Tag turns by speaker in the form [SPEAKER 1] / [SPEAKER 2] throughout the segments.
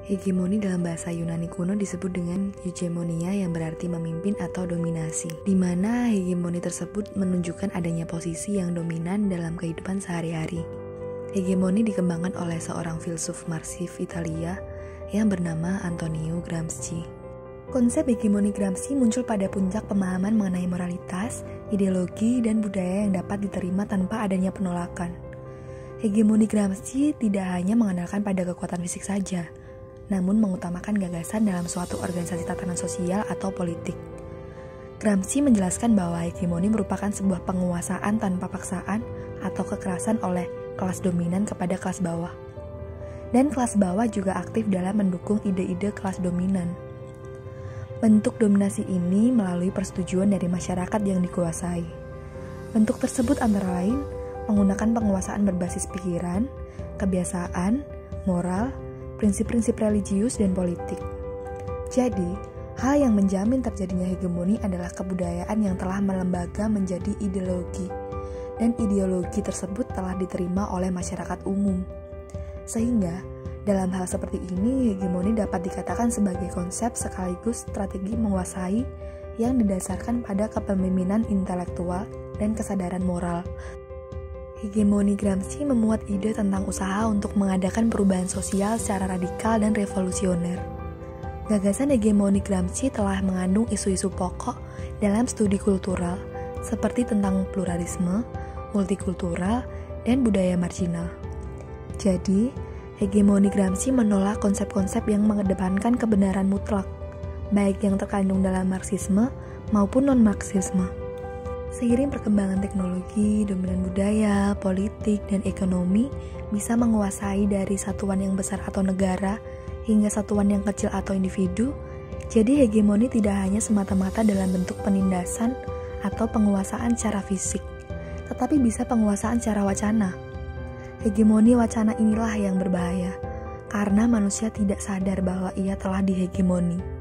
[SPEAKER 1] Hegemoni dalam bahasa Yunani kuno disebut dengan eugemonia yang berarti memimpin atau dominasi, di mana hegemoni tersebut menunjukkan adanya posisi yang dominan dalam kehidupan sehari-hari. Hegemoni dikembangkan oleh seorang filsuf Marsif Italia yang bernama Antonio Gramsci. Konsep hegemoni Gramsci muncul pada puncak pemahaman mengenai moralitas, ideologi, dan budaya yang dapat diterima tanpa adanya penolakan. Hegemoni Gramsci tidak hanya mengandalkan pada kekuatan fisik saja, namun mengutamakan gagasan dalam suatu organisasi tatanan sosial atau politik. Gramsci menjelaskan bahwa hegemoni merupakan sebuah penguasaan tanpa paksaan atau kekerasan oleh kelas dominan kepada kelas bawah. Dan kelas bawah juga aktif dalam mendukung ide-ide kelas dominan. Bentuk dominasi ini melalui persetujuan dari masyarakat yang dikuasai. Bentuk tersebut antara lain menggunakan penguasaan berbasis pikiran, kebiasaan, moral, prinsip-prinsip religius dan politik. Jadi, hal yang menjamin terjadinya hegemoni adalah kebudayaan yang telah melembaga menjadi ideologi, dan ideologi tersebut telah diterima oleh masyarakat umum. Sehingga, dalam hal seperti ini, hegemoni dapat dikatakan sebagai konsep sekaligus strategi menguasai yang didasarkan pada kepemimpinan intelektual dan kesadaran moral. Hegemoni Gramsci memuat ide tentang usaha untuk mengadakan perubahan sosial secara radikal dan revolusioner. Gagasan hegemoni Gramsci telah mengandung isu-isu pokok dalam studi kultural, seperti tentang pluralisme, multikultural, dan budaya marginal. Jadi, hegemoni Gramsci menolak konsep-konsep yang mengedepankan kebenaran mutlak, baik yang terkandung dalam Marxisme maupun non-Marxisme. Seiring perkembangan teknologi, dominan budaya, politik, dan ekonomi bisa menguasai dari satuan yang besar atau negara hingga satuan yang kecil atau individu. Jadi hegemoni tidak hanya semata-mata dalam bentuk penindasan atau penguasaan secara fisik, tetapi bisa penguasaan secara wacana. Hegemoni wacana inilah yang berbahaya, karena manusia tidak sadar bahwa ia telah dihegemoni.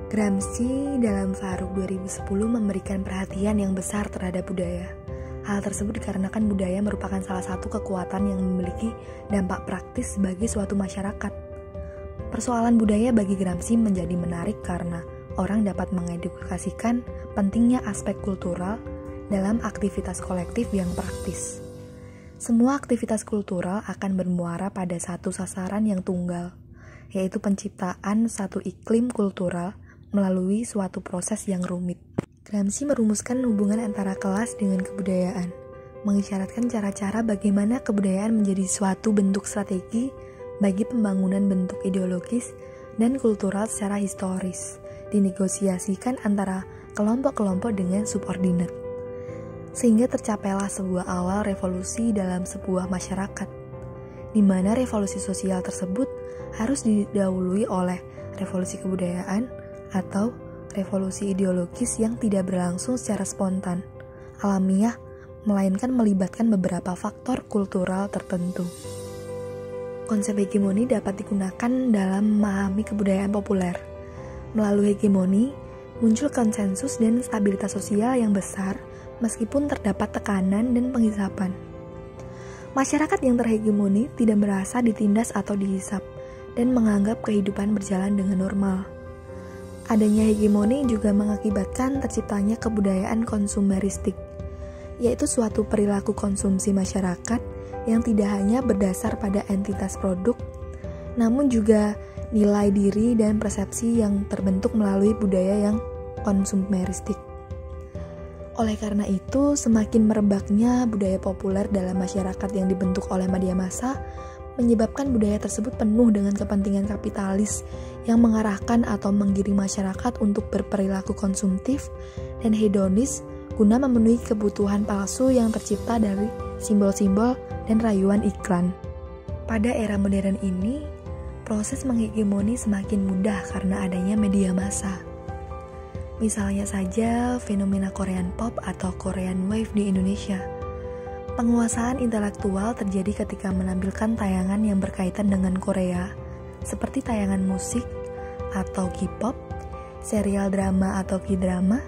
[SPEAKER 1] Gramsci dalam Faruk 2010 memberikan perhatian yang besar terhadap budaya. Hal tersebut dikarenakan budaya merupakan salah satu kekuatan yang memiliki dampak praktis bagi suatu masyarakat. Persoalan budaya bagi Gramsci menjadi menarik karena orang dapat mengedukasikan pentingnya aspek kultural dalam aktivitas kolektif yang praktis. Semua aktivitas kultural akan bermuara pada satu sasaran yang tunggal, yaitu penciptaan satu iklim kultural melalui suatu proses yang rumit. Gramsci merumuskan hubungan antara kelas dengan kebudayaan, mengisyaratkan cara-cara bagaimana kebudayaan menjadi suatu bentuk strategi bagi pembangunan bentuk ideologis dan kultural secara historis, dinegosiasikan antara kelompok-kelompok dengan subordinat, sehingga tercapailah sebuah awal revolusi dalam sebuah masyarakat, di mana revolusi sosial tersebut harus didahului oleh revolusi kebudayaan atau revolusi ideologis yang tidak berlangsung secara spontan, alamiah, melainkan melibatkan beberapa faktor kultural tertentu. Konsep hegemoni dapat digunakan dalam memahami kebudayaan populer. Melalui hegemoni, muncul konsensus dan stabilitas sosial yang besar meskipun terdapat tekanan dan penghisapan. Masyarakat yang terhegemoni tidak merasa ditindas atau dihisap dan menganggap kehidupan berjalan dengan normal. Adanya hegemoni juga mengakibatkan terciptanya kebudayaan konsumeristik, yaitu suatu perilaku konsumsi masyarakat yang tidak hanya berdasar pada entitas produk, namun juga nilai diri dan persepsi yang terbentuk melalui budaya yang konsumeristik. Oleh karena itu, semakin merebaknya budaya populer dalam masyarakat yang dibentuk oleh media massa, menyebabkan budaya tersebut penuh dengan kepentingan kapitalis yang mengarahkan atau menggiring masyarakat untuk berperilaku konsumtif dan hedonis guna memenuhi kebutuhan palsu yang tercipta dari simbol-simbol dan rayuan iklan. Pada era modern ini, proses menghegemoni semakin mudah karena adanya media massa. Misalnya saja fenomena Korean Pop atau Korean Wave di Indonesia. Penguasaan intelektual terjadi ketika menampilkan tayangan yang berkaitan dengan Korea, seperti tayangan musik atau K-pop, serial drama atau K-drama,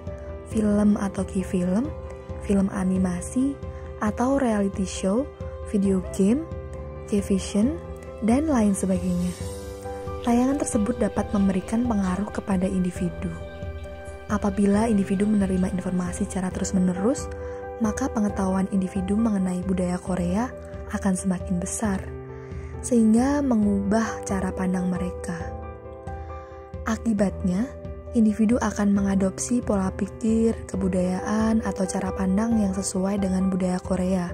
[SPEAKER 1] film atau K-film, film animasi, atau reality show, video game, K-vision, dan lain sebagainya. Tayangan tersebut dapat memberikan pengaruh kepada individu. Apabila individu menerima informasi secara terus-menerus, maka pengetahuan individu mengenai budaya Korea akan semakin besar, sehingga mengubah cara pandang mereka. Akibatnya, individu akan mengadopsi pola pikir, kebudayaan, atau cara pandang yang sesuai dengan budaya Korea.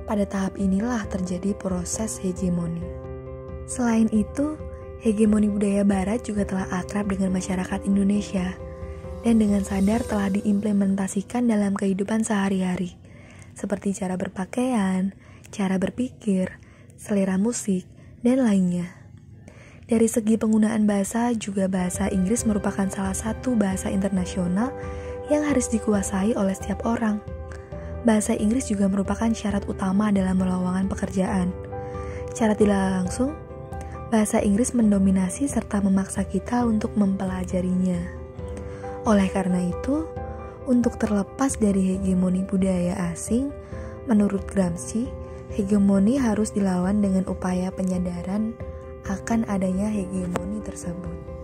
[SPEAKER 1] Pada tahap inilah terjadi proses hegemoni. Selain itu, hegemoni budaya Barat juga telah akrab dengan masyarakat Indonesia, dan dengan sadar telah diimplementasikan dalam kehidupan sehari-hari, seperti cara berpakaian, cara berpikir, selera musik, dan lainnya. Dari segi penggunaan bahasa, juga bahasa Inggris merupakan salah satu bahasa internasional yang harus dikuasai oleh setiap orang. Bahasa Inggris juga merupakan syarat utama dalam lowongan pekerjaan. Secara tidak langsung, bahasa Inggris mendominasi serta memaksa kita untuk mempelajarinya. Oleh karena itu, untuk terlepas dari hegemoni budaya asing, menurut Gramsci, hegemoni harus dilawan dengan upaya penyadaran akan adanya hegemoni tersebut.